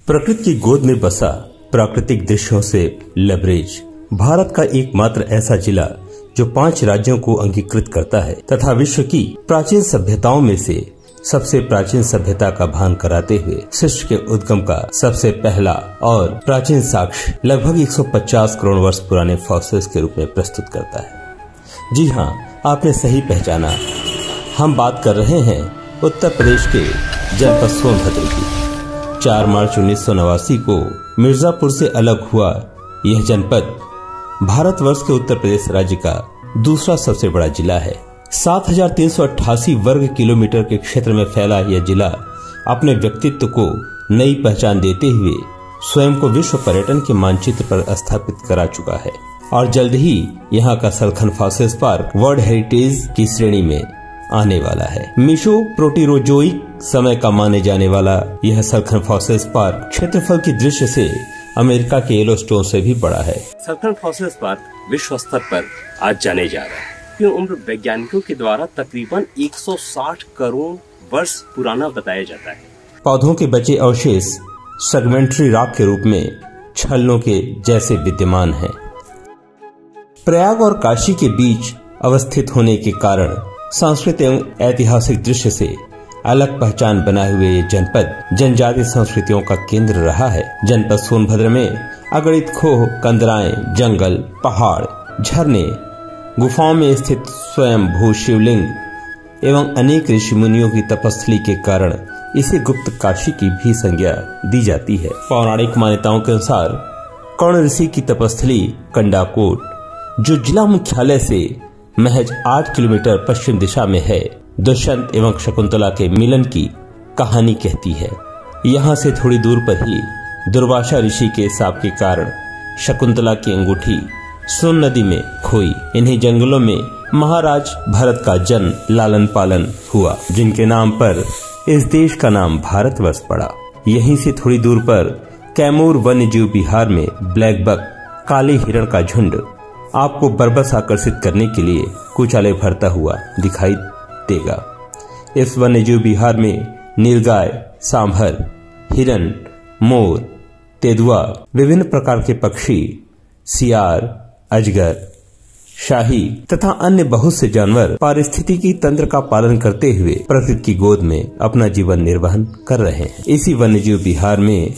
प्रकृति की गोद में बसा प्राकृतिक दृश्यों से लबरेज भारत का एकमात्र ऐसा जिला जो 5 राज्यों को अंगीकृत करता है तथा विश्व की प्राचीन सभ्यताओं में से सबसे प्राचीन सभ्यता का भान कराते हुए सृष्टि के उद्गम का सबसे पहला और प्राचीन साक्ष्य लगभग 150 करोड़ वर्ष पुराने फॉसिल्स के रूप में प्रस्तुत करता है। जी हाँ, आपने सही पहचाना। हम बात कर रहे हैं उत्तर प्रदेश के जनपद सोनभद्र की। 4 मार्च 1989 को मिर्जापुर से अलग हुआ यह जनपद भारतवर्ष के उत्तर प्रदेश राज्य का दूसरा सबसे बड़ा जिला है। 7,388 वर्ग किलोमीटर के क्षेत्र में फैला यह जिला अपने व्यक्तित्व को नई पहचान देते हुए स्वयं को विश्व पर्यटन के मानचित्र पर स्थापित करा चुका है और जल्द ही यहाँ का Salkhan fossils park world heritage की श्रेणी में आने वाला है। मीसो प्रोटीरोजोइक समय का माने जाने वाला यह सलखन फॉसिल्स पार्क क्षेत्रफल की दृष्टि से अमेरिका के येलोस्टोन से भी बड़ा है। सलखन फॉसिल्स पार्क विश्व स्तर पर आज जाने जा रहा है। उम्र वैज्ञानिकों के द्वारा तकरीबन 160 करोड़ वर्ष पुराना बताया जाता है। पौधों के बचे अवशेष सेगमेंटरी रॉक के रूप में छलनों के जैसे विद्यमान हैं। प्रयाग और काशी के बीच अवस्थित होने के कारण सांस्कृतिक एवं ऐतिहासिक दृश्य से अलग पहचान बनाए हुए ये जनपद जनजातीय संस्कृतियों का केंद्र रहा है। जनपद सोनभद्र में अगणित खोह, कंदराएं, जंगल, पहाड़, झरने, गुफाओं में स्थित स्वयं भू शिवलिंग एवं अनेक ऋषि मुनियों की तपस्थली के कारण इसे गुप्त काशी की भी संज्ञा दी जाती है। पौराणिक मान्यताओं के अनुसार कर्ण ऋषि की तपस्थली कंडाकोट, जो जिला मुख्यालय से महज 8 किलोमीटर पश्चिम दिशा में है, दुष्यंत एवं शकुंतला के मिलन की कहानी कहती है। यहाँ से थोड़ी दूर पर ही दुर्वासा ऋषि के शाप के कारण शकुंतला की अंगूठी सोन नदी में खोई। इन्हीं जंगलों में महाराज भरत का जन्म, लालन पालन हुआ, जिनके नाम पर इस देश का नाम भारतवर्ष पड़ा। यहीं से थोड़ी दूर पर कैमूर वन्य जीव विहार में ब्लैक बक, काले हिरण का झुंड आपको बरबस आकर्षित करने के लिए कुचाले भरता हुआ दिखाई देगा। इस वन्य जीव विहार में नीलगाय, सांभर, हिरन, मोर, तेंदुआ, विभिन्न प्रकार के पक्षी, सियार, अजगर, शाही तथा अन्य बहुत से जानवर पारिस्थितिकी तंत्र का पालन करते हुए प्रकृति की गोद में अपना जीवन निर्वाह कर रहे हैं। इसी वन्यजीव विहार में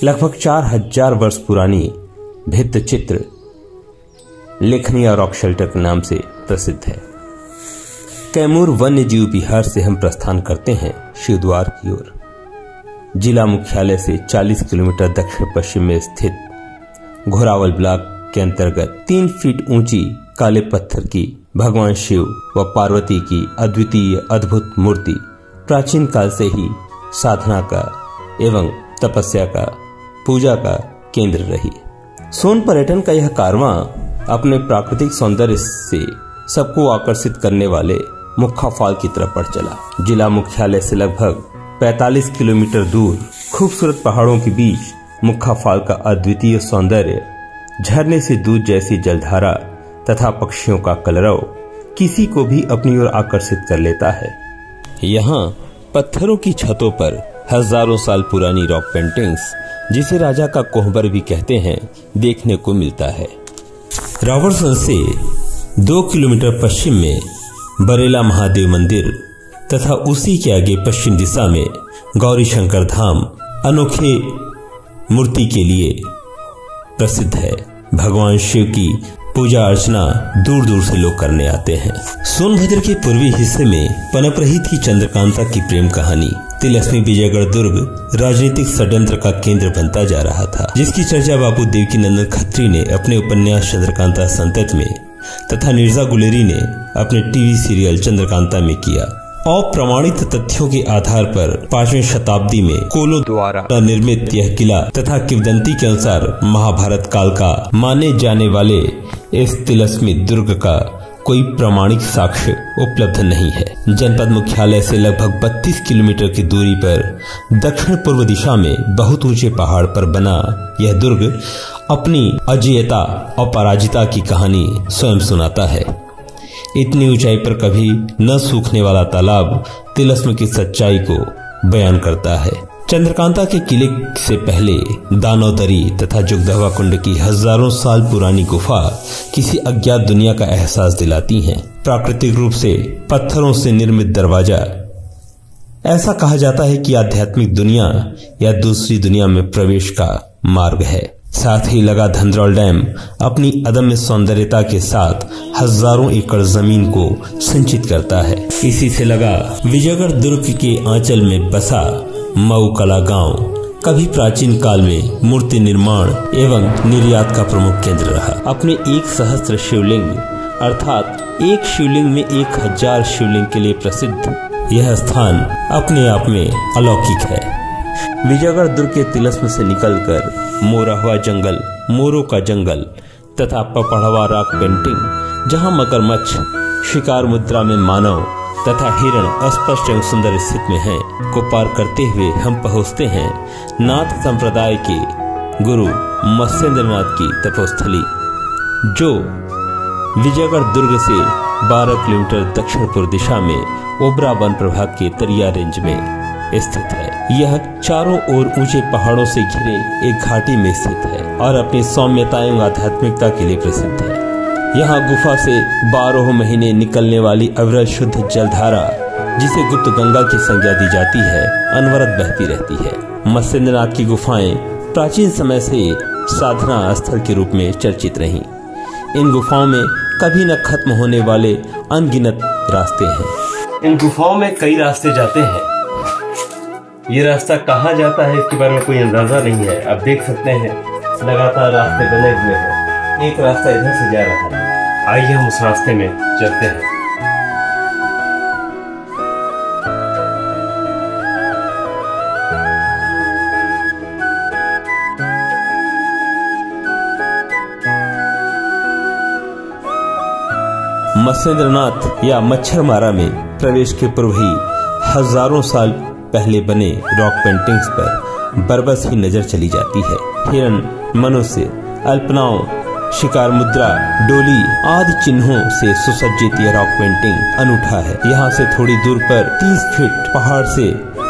लगभग 4000 वर्ष पुरानी भित्त चित्र लेखनिया रॉक शेल्टर के नाम से प्रसिद्ध है। कैमूर वन्य जीव विहार से हम प्रस्थान करते हैं शिवद्वार की ओर। जिला मुख्यालय से 40 किलोमीटर दक्षिण पश्चिम में स्थित घोरावल ब्लॉक के अंतर्गत 3 फीट ऊंची काले पत्थर की भगवान शिव व पार्वती की अद्वितीय अद्भुत मूर्ति प्राचीन काल से ही साधना का एवं तपस्या का, पूजा का केंद्र रही। सोन पर्यटन का यह कारवां अपने प्राकृतिक सौंदर्य से सबको आकर्षित करने वाले मुख्खा फॉल की तरफ बढ़ चला। जिला मुख्यालय से लगभग 45 किलोमीटर दूर खूबसूरत पहाड़ों के बीच मुख्खा फॉल का अद्वितीय सौंदर्य, झरने से दूध जैसी जलधारा तथा पक्षियों का कलरव किसी को भी अपनी ओर आकर्षित कर लेता है। यहाँ पत्थरों की छतों पर हजारों साल पुरानी रॉक पेंटिंग्स, जिसे राजा का कोहबर भी कहते हैं, देखने को मिलता है। रावणसर से 2 किलोमीटर पश्चिम में बरेला महादेव मंदिर तथा उसी के आगे पश्चिम दिशा में गौरी शंकर धाम अनोखे मूर्ति के लिए प्रसिद्ध है। भगवान शिव की पूजा अर्चना दूर दूर से लोग करने आते हैं। सोनभद्र के पूर्वी हिस्से में पनप रही थी चंद्रकांता की प्रेम कहानी। तिलस्मी विजयगढ़ दुर्ग राजनीतिक षड्यंत्र का केंद्र बनता जा रहा था, जिसकी चर्चा बाबू देवकीनंदन खत्री ने अपने उपन्यास चंद्रकांता संतत में तथा नीरजा गुलेरी ने अपने टीवी सीरियल चंद्रकांता में किया। अप्रमाणित तथ्यों के आधार पर 5वीं शताब्दी में कोलो द्वारा निर्मित यह किला तथा किंवदंती के अनुसार महाभारत काल का माने जाने वाले इस तिलस्मी दुर्ग का कोई प्रमाणिक साक्ष्य उपलब्ध नहीं है। जनपद मुख्यालय से लगभग 32 किलोमीटर की दूरी पर दक्षिण पूर्व दिशा में बहुत ऊंचे पहाड़ पर बना यह दुर्ग अपनी अजेयता और पराजिता की कहानी स्वयं सुनाता है। इतनी ऊंचाई पर कभी न सूखने वाला तालाब तिलस्म की सच्चाई को बयान करता है। चंद्रकांता के किले से पहले दानोदरी तथा जुगदहवा कुंड की हजारों साल पुरानी गुफा किसी अज्ञात दुनिया का एहसास दिलाती हैं। प्राकृतिक रूप से पत्थरों से निर्मित दरवाजा ऐसा कहा जाता है कि आध्यात्मिक दुनिया या दूसरी दुनिया में प्रवेश का मार्ग है। साथ ही लगा धंधरौल डैम अपनी अदम्य सौंदर्यता के साथ हजारों एकड़ जमीन को संचित करता है। इसी से लगा विजयगढ़ दुर्ग के आंचल में बसा मऊ कला गांव कभी प्राचीन काल में मूर्ति निर्माण एवं निर्यात का प्रमुख केंद्र रहा। अपने 1 सहस्त्र शिवलिंग अर्थात एक शिवलिंग में 1000 शिवलिंग के लिए प्रसिद्ध यह स्थान अपने आप में अलौकिक है। विजयगढ़ दुर्ग के तिलस्म से निकलकर मोरहवा जंगल, मोरों का जंगल तथा पपड़वा रॉक पेंटिंग जहां मगरमच्छ शिकार मुद्रा में मानव तथा हिरण अस्पष्ट एवं सुंदर स्थिति में हैं, को पार करते हुए हम पहुंचते हैं नाथ संप्रदाय के गुरु मत्स्येंद्रनाथ की तपोस्थली, जो विजयगढ़ दुर्ग से 12 किलोमीटर दक्षिण पूर्व दिशा में ओबरा वन प्रभाग के तरिया रेंज में स्थित है। यह चारों ओर ऊंचे पहाड़ों से घिरे एक घाटी में स्थित है और अपनी सौम्यता एवं आध्यात्मिकता के लिए प्रसिद्ध है। यहाँ गुफा से 12 महीने निकलने वाली अविरल शुद्ध जलधारा, जिसे गुप्त गंगा की संज्ञा दी जाती है, अनवरत बहती रहती है। मत्स्येंद्रनाथ की गुफाएं प्राचीन समय से साधना स्थल के रूप में चर्चित रहीं। इन गुफाओं में कभी न खत्म होने वाले अनगिनत रास्ते हैं। इन गुफाओं में कई रास्ते जाते हैं। ये रास्ता कहाँ जाता है इसके बारे में कोई अंदाजा नहीं है। आप देख सकते हैं लगातार रास्ते बने हुए हैं। एक रास्ता इधर से जा रहा है। आइए हम उस रास्ते में चलते हैं। मत्स्येंद्रनाथ या मच्छरमारा में प्रवेश के पूर्व ही हजारों साल पहले बने रॉक पेंटिंग्स पर बरबस ही नजर चली जाती है। हिरण, मनुष्य, अल्पनाओं, शिकार मुद्रा, डोली आदि चिन्हों से सुसज्जित यह रॉक पेंटिंग अनूठा है। यहाँ से थोड़ी दूर पर 30 फीट पहाड़ से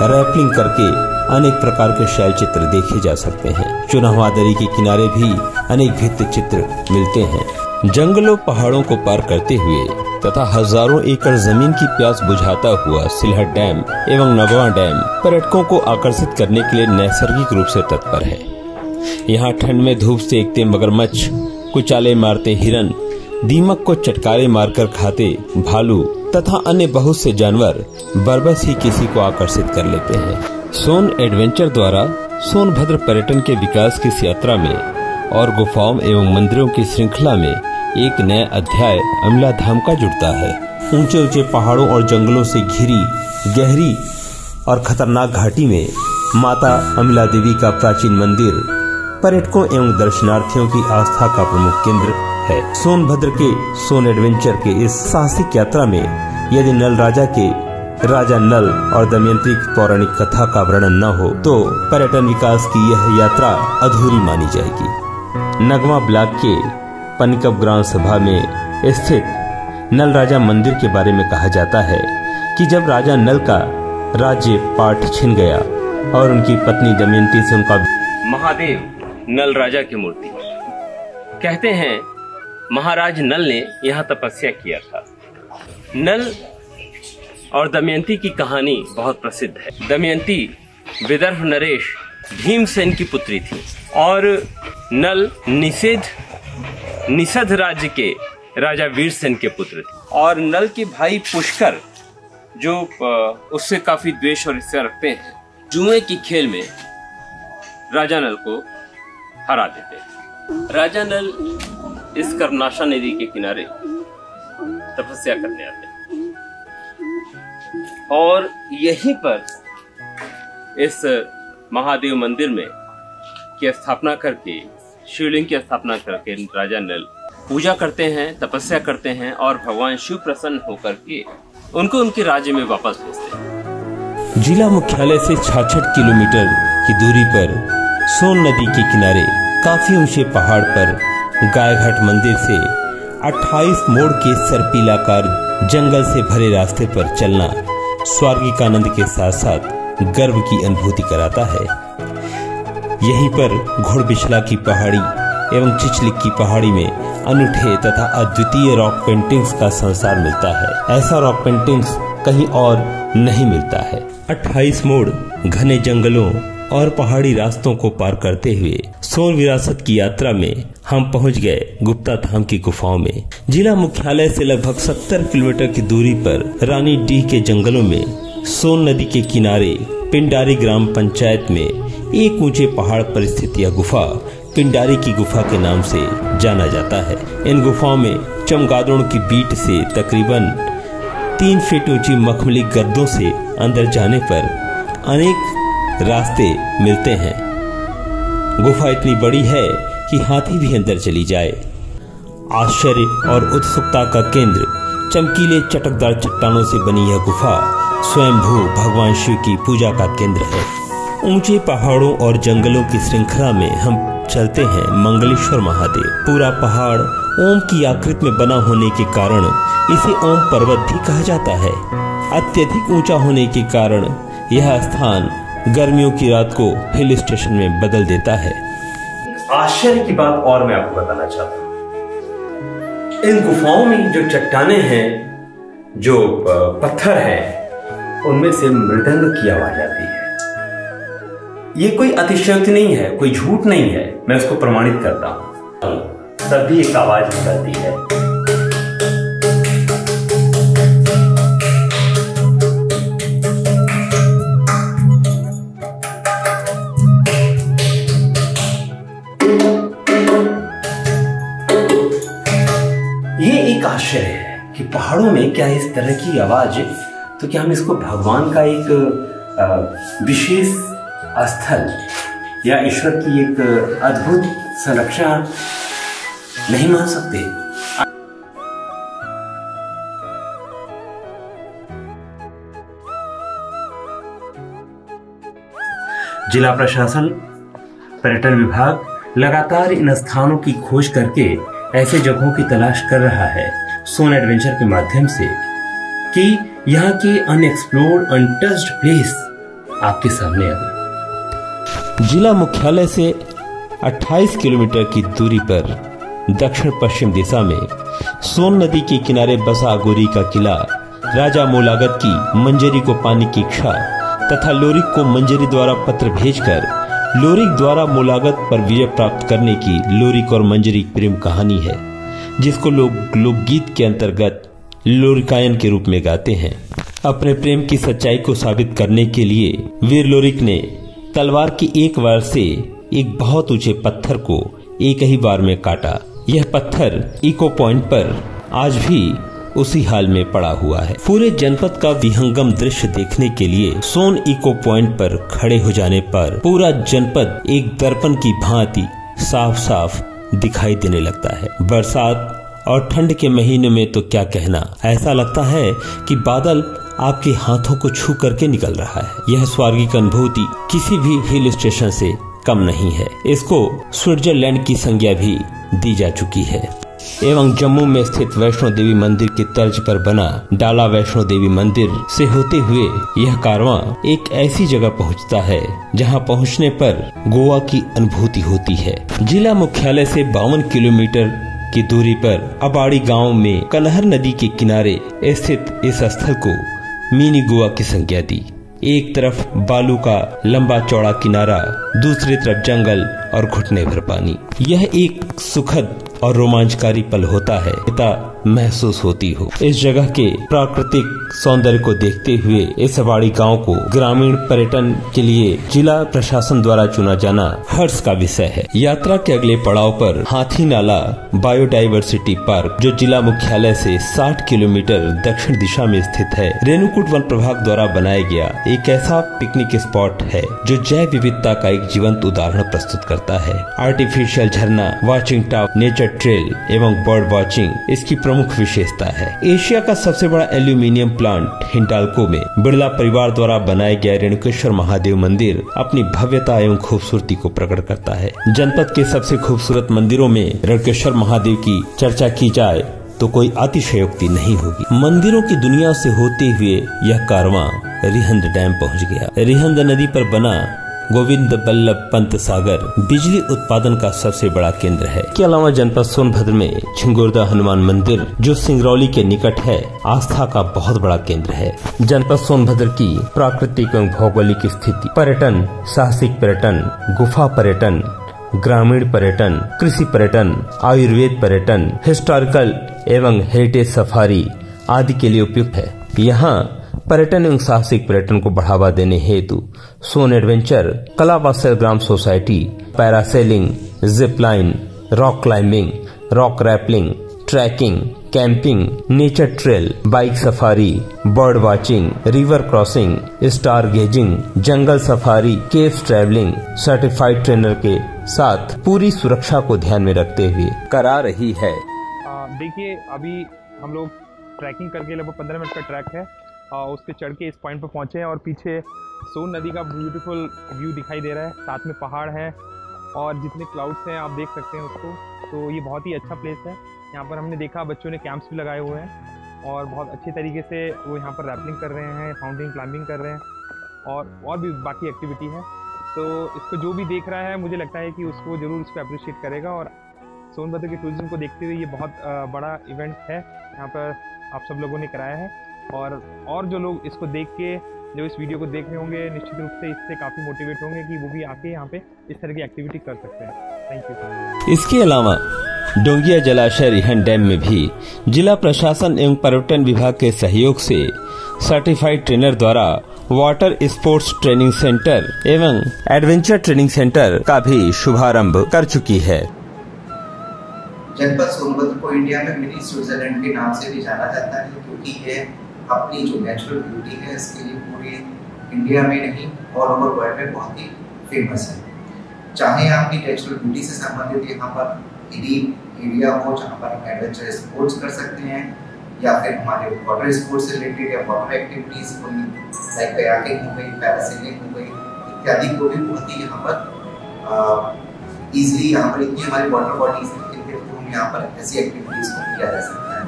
रैपलिंग करके अनेक प्रकार के शैल चित्र देखे जा सकते हैं। चुनावा दरी के किनारे भी अनेक भित्ति चित्र मिलते हैं। जंगलों पहाड़ों को पार करते हुए तथा हजारों एकड़ जमीन की प्यास बुझाता हुआ सिलहट डैम एवं नगवा डैम पर्यटकों को आकर्षित करने के लिए नैसर्गिक रूप से तत्पर है। यहाँ ठंड में धूप सेकते मगरमच्छ, कुचाले मारते हिरन, दीमक को चटकारे मारकर खाते भालू तथा अन्य बहुत से जानवर बरबस ही किसी को आकर्षित कर लेते हैं। सोन एडवेंचर द्वारा सोनभद्र पर्यटन के विकास की इस यात्रा में और गुफाओं एवं मंदिरों की श्रृंखला में एक नया अध्याय अमला धाम का जुड़ता है। ऊंचे ऊंचे पहाड़ों और जंगलों से घिरी गहरी और खतरनाक घाटी में माता अमला देवी का प्राचीन मंदिर पर्यटकों एवं दर्शनार्थियों की आस्था का प्रमुख केंद्र है। सोनभद्र के सोन एडवेंचर के इस साहसिक यात्रा में यदि नल राजा के राजा नल और दमयंती की पौराणिक कथा का वर्णन न हो तो पर्यटन विकास की यह यात्रा अधूरी मानी जाएगी। नगवा ब्लॉक के पनिकप ग्राम सभा में स्थित नल राजा मंदिर के बारे में कहा जाता है कि जब राजा नल का राज्य पाठ छिन गया और उनकी पत्नी दमयंती से उनका महादेव नल राजा की मूर्ति, कहते हैं महाराज नल ने यहाँ तपस्या किया था। नल और दमयंती की कहानी बहुत प्रसिद्ध है। दमयंती विदर्भ नरेश भीमसेन की पुत्री थी और नल निषद राज्य के राजा वीरसेन के पुत्र थे। और नल के भाई पुष्कर जो उससे काफी द्वेष और ईर्ष्या रखते हैं, जुए की खेल में राजा नल को हरा देते हैं। राजा नल इस कर्मनाशा नदी के किनारे तपस्या करने आते हैं और यहीं पर इस महादेव मंदिर में की स्थापना करके, शिवलिंग की स्थापना करके राजा नल पूजा करते हैं, तपस्या करते हैं और भगवान शिव प्रसन्न होकर के उनको उनके राज्य में वापस भेजते हैं। जिला मुख्यालय से 66 किलोमीटर की दूरी पर सोन नदी के किनारे काफी ऊंचे पहाड़ पर गायघाट मंदिर से 28 मोड़ के सर्पिलाकार जंगल से भरे रास्ते पर चलना स्वर्गिक आनंद के साथ साथ गर्व की अनुभूति कराता है। यहीं पर घोड़बिछला की पहाड़ी एवं चिचलिक की पहाड़ी में अनूठे तथा अद्वितीय रॉक पेंटिंग्स का संसार मिलता है। ऐसा रॉक पेंटिंग्स कहीं और नहीं मिलता है। 28 मोड़ घने जंगलों और पहाड़ी रास्तों को पार करते हुए सोन विरासत की यात्रा में हम पहुंच गए गुप्ता धाम की गुफाओं में। जिला मुख्यालय से लगभग 70 किलोमीटर की दूरी पर रानी डीह के जंगलों में सोन नदी के किनारे पिंडारी ग्राम पंचायत में एक ऊंचे पहाड़ पर स्थित यह गुफा पिंडारी की गुफा के नाम से जाना जाता है। इन गुफाओं में चमगादड़ों की बीट से तकरीबन 3 फीट ऊंची मखमली गद्दों से अंदर जाने पर अनेक रास्ते मिलते हैं। गुफा इतनी बड़ी है कि हाथी भी अंदर चली जाए। आश्चर्य और उत्सुकता का केंद्र चमकीले चटकदार चट्टानों से बनी यह गुफा स्वयंभू भगवान शिव की पूजा का केंद्र है। ऊंचे पहाड़ों और जंगलों की श्रृंखला में हम चलते हैं मंगलेश्वर महादेव। पूरा पहाड़ ओम की आकृति में बना होने के कारण इसे ओम पर्वत भी कहा जाता है। अत्यधिक ऊंचा होने के कारण यह स्थान गर्मियों की रात को हिल स्टेशन में बदल देता है। आश्चर्य की बात और मैं आपको बताना चाहता हूँ। इन गुफाओं में जो चट्टानें हैं, जो पत्थर हैं, उनमें से मृदंग की आवाज आती है। ये कोई अतिशयोक्ति नहीं है, कोई झूठ नहीं है, मैं उसको प्रमाणित करता हूँ। तभी एक आवाज निकलती है। ये एक आश्चर्य है कि पहाड़ों में क्या इस तरह की आवाज, तो क्या हम इसको भगवान का एक विशेष स्थल या ईश्वर की एक अद्भुत संरक्षण नहीं मान सकते? जिला प्रशासन, पर्यटन विभाग लगातार इन स्थानों की खोज करके ऐसे जगहों की तलाश कर रहा है सोन एडवेंचर के माध्यम से कि यहाँ की अनएक्सप्लोर्ड अनटच्ड प्लेस आपके सामने आए। जिला मुख्यालय से 28 किलोमीटर की दूरी पर दक्षिण पश्चिम दिशा में सोन नदी के किनारे बसा अघोरी का किला राजा मोलागत की मंजरी को पाने की इच्छा तथा लोरिक को मंजरी द्वारा पत्र भेजकर लोरिक द्वारा मोलागत पर विजय प्राप्त करने की लोरिक और मंजरी प्रेम कहानी है, जिसको लोग लोकगीत के अंतर्गत लोरिकायन के रूप में गाते हैं। अपने प्रेम की सच्चाई को साबित करने के लिए वीर लोरिक ने तलवार की एक वार से एक बहुत ऊंचे पत्थर को एक ही बार में काटा। यह पत्थर इको पॉइंट पर आज भी उसी हाल में पड़ा हुआ है। पूरे जनपद का विहंगम दृश्य देखने के लिए सोन इको पॉइंट पर खड़े हो जाने पर पूरा जनपद एक दर्पण की भांति साफ साफ दिखाई देने लगता है। बरसात और ठंड के महीने में तो क्या कहना, ऐसा लगता है कि बादल आपके हाथों को छू करके निकल रहा है। यह स्वर्गीय अनुभूति किसी भी हिल स्टेशन से कम नहीं है। इसको स्विट्जरलैंड की संज्ञा भी दी जा चुकी है। एवं जम्मू में स्थित वैष्णो देवी मंदिर की तर्ज पर बना डाला वैष्णो देवी मंदिर से होते हुए यह कारवां एक ऐसी जगह पहुंचता है जहां पहुंचने पर गोवा की अनुभूति होती है। जिला मुख्यालय से 52 किलोमीटर की दूरी पर अबाड़ी गांव में कनहर नदी के किनारे स्थित इस स्थल को मिनी गोवा की संज्ञा दी। एक तरफ बालू का लंबा चौड़ा किनारा, दूसरी तरफ जंगल और घुटने भर पानी। यह एक सुखद और रोमांचकारी पल होता है, महसूस होती हो। इस जगह के प्राकृतिक सौंदर्य को देखते हुए इस अबाड़ी गांव को ग्रामीण पर्यटन के लिए जिला प्रशासन द्वारा चुना जाना हर्ष का विषय है। यात्रा के अगले पड़ाव पर हाथी नाला बायोडाइवर्सिटी पार्क, जो जिला मुख्यालय से 60 किलोमीटर दक्षिण दिशा में स्थित है, रेणुकूट वन प्रभाग द्वारा बनाया गया एक ऐसा पिकनिक स्पॉट है जो जैव विविधता का एक जीवंत उदाहरण प्रस्तुत करता है। आर्टिफिशियल झरना, वॉचिंग टावर, नेचर ट्रेल एवं बर्ड वॉचिंग इसकी प्रमुख विशेषता है। एशिया का सबसे बड़ा एल्यूमिनियम प्लांट हिंडाल्को में बिरला परिवार द्वारा बनाया गया रेणुकेश्वर महादेव मंदिर अपनी भव्यता एवं खूबसूरती को प्रकट करता है। जनपद के सबसे खूबसूरत मंदिरों में रेणुकेश्वर महादेव की चर्चा की जाए तो कोई अतिशयोक्ति नहीं होगी। मंदिरों की दुनिया से होते हुए यह कारवां रिहंद डैम पहुंच गया। रिहंद नदी पर बना गोविंद बल्लभ पंत सागर बिजली उत्पादन का सबसे बड़ा केंद्र है। इसके अलावा जनपद सोनभद्र में छिंगुरदा हनुमान मंदिर जो सिंगरौली के निकट है, आस्था का बहुत बड़ा केंद्र है। जनपद सोनभद्र की प्राकृतिक एवं भौगोलिक स्थिति, पर्यटन, साहसिक पर्यटन, गुफा पर्यटन, ग्रामीण पर्यटन, कृषि पर्यटन, आयुर्वेद पर्यटन, हिस्टोरिकल एवं हेरिटेज सफारी आदि के लिए उपयुक्त है। यहाँ पर्यटन एवं साहसिक पर्यटन को बढ़ावा देने हेतु सोन एडवेंचर, कला वात्सल ग्राम society, parasailing, zip line, rock climbing, rock rappelling, trekking, camping, nature trail, bike safari, bird watching, river crossing, star gazing, jungle safari, cave travelling certified trainer के साथ पूरी सुरक्षा को ध्यान में रखते हुए करा रही है। देखिए, अभी हम लोग ट्रैकिंग करके लगभग 15 मिनट का ट्रैक है, उसके चढ़ के इस पॉइंट पर पहुंचे हैं और पीछे सोन नदी का ब्यूटीफुल व्यू दिखाई दे रहा है, साथ में पहाड़ है और जितने क्लाउड्स हैं आप देख सकते हैं उसको। तो ये बहुत ही अच्छा प्लेस है। यहाँ पर हमने देखा बच्चों ने कैंप्स भी लगाए हुए हैं और बहुत अच्छे तरीके से वो यहाँ पर रैपलिंग कर रहे हैं, माउंटेन क्लाइंबिंग कर रहे हैं और भी बाकी एक्टिविटी है। तो इसको जो भी देख रहा है मुझे लगता है कि उसको ज़रूर इसको अप्रिशिएट करेगा और सोनभद्र के टूरिज्म को देखते हुए ये बहुत बड़ा इवेंट है यहाँ पर आप सब लोगों ने कराया है। और जो लोग इसको देख के जो इस वीडियो को देख रहे होंगे निश्चित रूप से इससे काफ़ी मोटिवेट होंगे कि वो भी आके यहाँ पे इस तरह की एक्टिविटी कर सकते हैं। Thank you. इसके अलावा डोंगिया जलाशय रिहंद डैम में भी जिला प्रशासन एवं पर्यटन विभाग के सहयोग से सर्टिफाइड ट्रेनर द्वारा वाटर स्पोर्ट्स ट्रेनिंग सेंटर एवं एडवेंचर ट्रेनिंग सेंटर का भी शुभारंभ कर चुकी है। जनपद सोनभद्र को इंडिया में मिनी स्विट्जरलैंड के नाम से भी जाना जाता है क्योंकि ये अपनी जो नेचुरल ब्यूटी है इसके लिए पूरे इंडिया में नहीं ऑल ओवर वर्ल्ड में बहुत ही फेमस है। चाहे आपकी नेचुरल ब्यूटी से संबंधित यहाँ पर एरिया हो जहाँ पर हम एडवेंचर स्पोर्ट्स कर सकते हैं या फिर हमारे वाटर स्पोर्ट्स से रिलेटेड या वाटर एक्टिविटीज कोई लाइक कयाकिंग हो गई, पैरासेलिंग हो गई इत्यादि को भी बहुत ही यहाँ पर ईजिली यहाँ पर इतनी हमारी वाटर बॉडीज यहाँ पर ऐसी एक्टिविटीज को किया जा सकता है।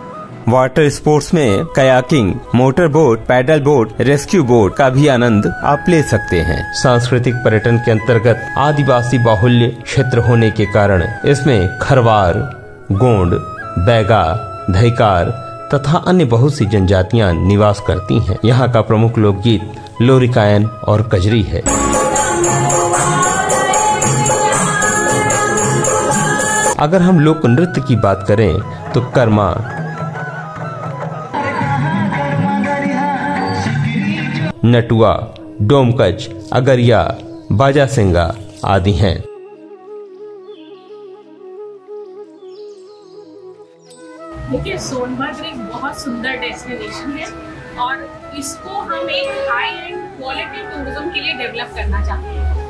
वाटर स्पोर्ट्स में kayaking, motor boat, paddle boat, rescue boat का भी आनंद आप ले सकते हैं। सांस्कृतिक पर्यटन के अंतर्गत आदिवासी बाहुल्य क्षेत्र होने के कारण इसमें खरवार, गोंड, बैगा, धैकार तथा अन्य बहुत सी जनजातियां निवास करती हैं। यहाँ का प्रमुख लोकगीत लोरिकायन और कजरी है। अगर हम लोक नृत्य की बात करें तो कर्मा, नटुआ, डोमकच, अगरिया, बाजा सिंगा आदि हैं। देखिए, सोनभद्र एक बहुत सुंदर डेस्टिनेशन है और इसको हम एक हाई एंड क्वालिटी टूरिज्म के लिए डेवलप करना चाहते हैं।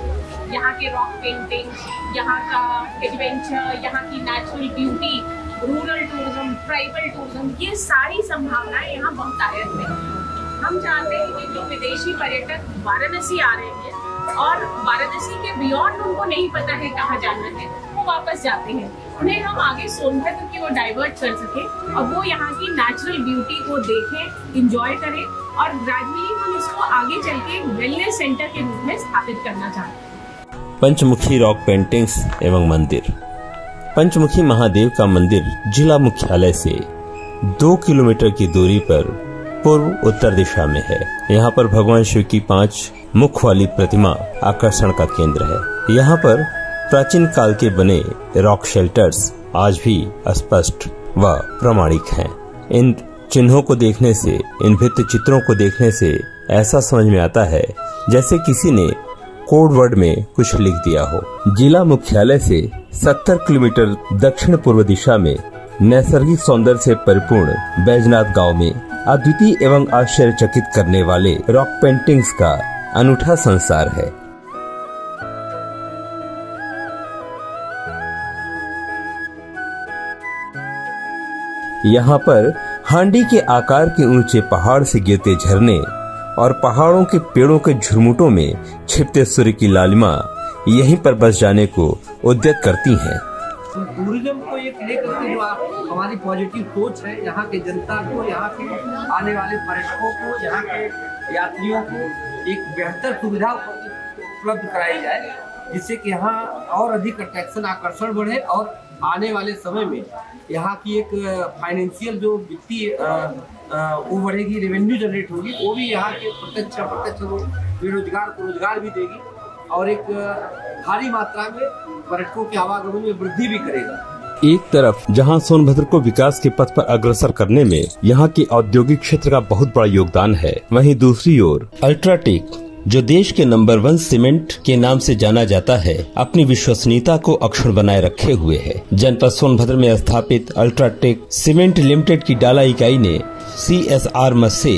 यहाँ के रॉक पेंटिंग, यहाँ का एडवेंचर, यहाँ की natural beauty, rural tourism, tribal tourism, ये सारी संभावनाएं यहाँ बहुतायत में हैं। हम चाहते हैं कि जो विदेशी पर्यटक वाराणसी आ रहे हैं और वाराणसी के बियॉन्ड उनको नहीं पता है कहाँ जाना है, वो वापस जाते हैं, उन्हें हम आगे सोनभद्र की ओर डाइवर्ट कर सकें और वो यहाँ की नेचुरल ब्यूटी को देखें, इंजॉय करें और ग्रेजुअली हम इसको आगे चल के वेलनेस सेंटर के रूप में स्थापित करना चाहते हैं। पंचमुखी रॉक पेंटिंग्स एवं मंदिर। पंचमुखी महादेव का मंदिर जिला मुख्यालय से 2 किलोमीटर की दूरी पर पूर्व उत्तर दिशा में है। यहाँ पर भगवान शिव की 5 मुख वाली प्रतिमा आकर्षण का केंद्र है। यहाँ पर प्राचीन काल के बने रॉक शेल्टर्स आज भी स्पष्ट व प्रमाणिक हैं। इन चिन्हों को देखने से, इन भित्ति चित्रों को देखने से ऐसा समझ में आता है जैसे किसी ने कोड वर्ड में कुछ लिख दिया हो। जिला मुख्यालय से 70 किलोमीटर दक्षिण पूर्व दिशा में नैसर्गिक सौंदर्य से परिपूर्ण बैजनाथ गांव में अद्वितीय एवं आश्चर्यचकित करने वाले रॉक पेंटिंग्स का अनूठा संसार है। यहाँ पर हांडी के आकार के ऊंचे पहाड़ से गिरते झरने और पहाड़ों के पेड़ों के झुरमुटों में छिपते सूर्य की लालिमा यहीं पर बस जाने को उद्यत करती हैं। तो टूरिज्म को ये लेकर के जो हमारी पॉजिटिव सोच है, यहाँ के जनता को, यहाँ के आने वाले पर्यटकों को, यहाँ के यात्रियों को एक बेहतर सुविधा उपलब्ध कराई जाए, जिससे कि यहाँ और अधिक अट्रैक्शन, आकर्षण बढ़े और आने वाले समय में यहाँ की एक फाइनेंशियल जो वित्तीय वो बढ़ेगी, रेवेन्यू जनरेट होगी, वो भी यहाँ के प्रत्यक्ष बेरोजगार को रोजगार भी देगी और एक भारी मात्रा में पर्यटकों के आवागमन में वृद्धि भी करेगा। एक तरफ जहां सोनभद्र को विकास के पथ पर अग्रसर करने में यहाँ के औद्योगिक क्षेत्र का बहुत बड़ा योगदान है, वहीं दूसरी ओर अल्ट्राटेक, जो देश के नंबर 1 सीमेंट के नाम से जाना जाता है, अपनी विश्वसनीयता को अक्षुण्ण बनाए रखे हुए है। जनपद सोनभद्र में स्थापित अल्ट्राटेक सीमेंट लिमिटेड की डाला इकाई ने CSR मद से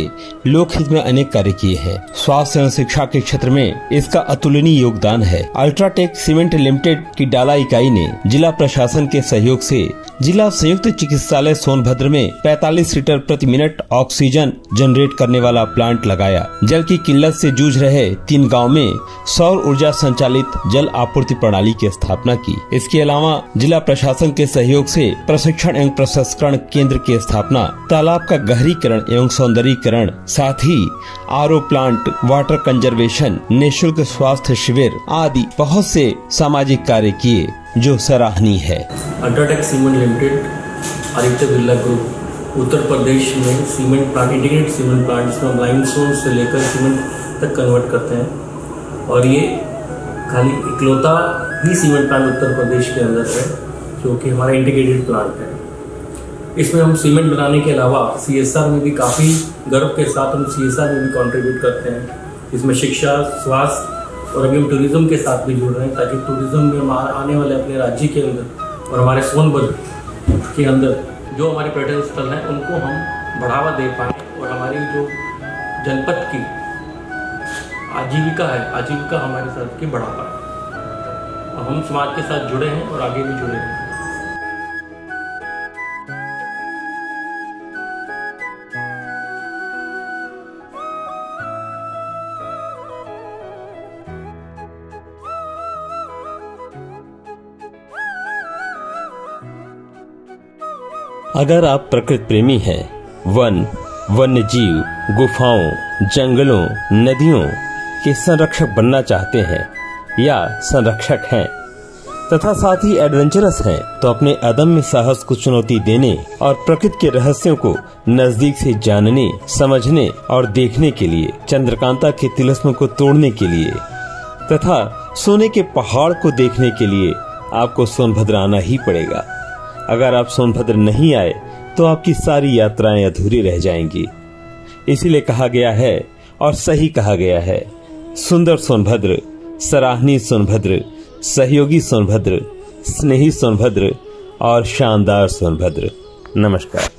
लोकहित में अनेक कार्य किए हैं। स्वास्थ्य एवं शिक्षा के क्षेत्र में इसका अतुलनीय योगदान है। अल्ट्राटेक सीमेंट लिमिटेड की डाला इकाई ने जिला प्रशासन के सहयोग से जिला संयुक्त चिकित्सालय सोनभद्र में 45 लीटर प्रति मिनट ऑक्सीजन जनरेट करने वाला प्लांट लगाया। जल की किल्लत से जूझ रहे 3 गाँव में सौर ऊर्जा संचालित जल आपूर्ति प्रणाली की स्थापना की। इसके अलावा जिला प्रशासन के सहयोग से प्रशिक्षण एवं प्रसंस्करण केंद्र की स्थापना, तालाब का गहरीकरण एवं सौंदर्यीकरण, साथ ही RO प्लांट, वाटर कंजर्वेशन, निःशुल्क स्वास्थ्य शिविर आदि बहुत से सामाजिक कार्य किए, जो सराहनीय है। UltraTech cement limited, Aditya Birla group Uttar Pradesh में cement plant, integrated cement plant, जिसमें हम लाइमस्टोन से लेकर सीमेंट तक कन्वर्ट करते हैं, और ये खाली इकलौता ही सीमेंट प्लांट उत्तर प्रदेश के अंदर है जो कि हमारा इंटीग्रेटेड प्लांट है। इसमें हम सीमेंट बनाने के अलावा CSR में भी काफ़ी गर्व के साथ हम CSR में भी कंट्रीब्यूट करते हैं। इसमें शिक्षा, स्वास्थ्य और अभी हम टूरिज्म के साथ भी जुड़ रहे हैं, ताकि टूरिज्म में आने वाले अपने राज्य के अंदर और हमारे सोनभद्र के अंदर जो हमारे पर्यटन स्थल हैं उनको हम बढ़ावा दे पाएँ और हमारी जो जनपद की आजीविका है, आजीविका हमारे साथ की बढ़ा पाए। और हम समाज के साथ जुड़े हैं और आगे भी जुड़े हैं। अगर आप प्रकृति प्रेमी हैं, वन, वन्य जीव, गुफाओं, जंगलों, नदियों के संरक्षक बनना चाहते हैं या संरक्षक हैं तथा साथ ही एडवेंचरस हैं, तो अपने अदम्य साहस को चुनौती देने और प्रकृति के रहस्यों को नजदीक से जानने, समझने और देखने के लिए, चंद्रकांता के तिलिस्म को तोड़ने के लिए तथा सोने के पहाड़ को देखने के लिए आपको सोनभद्र आना ही पड़ेगा। अगर आप सोनभद्र नहीं आए तो आपकी सारी यात्राएं अधूरी रह जाएंगी। इसीलिए कहा गया है और सही कहा गया है, सुंदर सोनभद्र, सराहनीय सोनभद्र, सहयोगी सोनभद्र, स्नेही सोनभद्र और शानदार सोनभद्र। नमस्कार।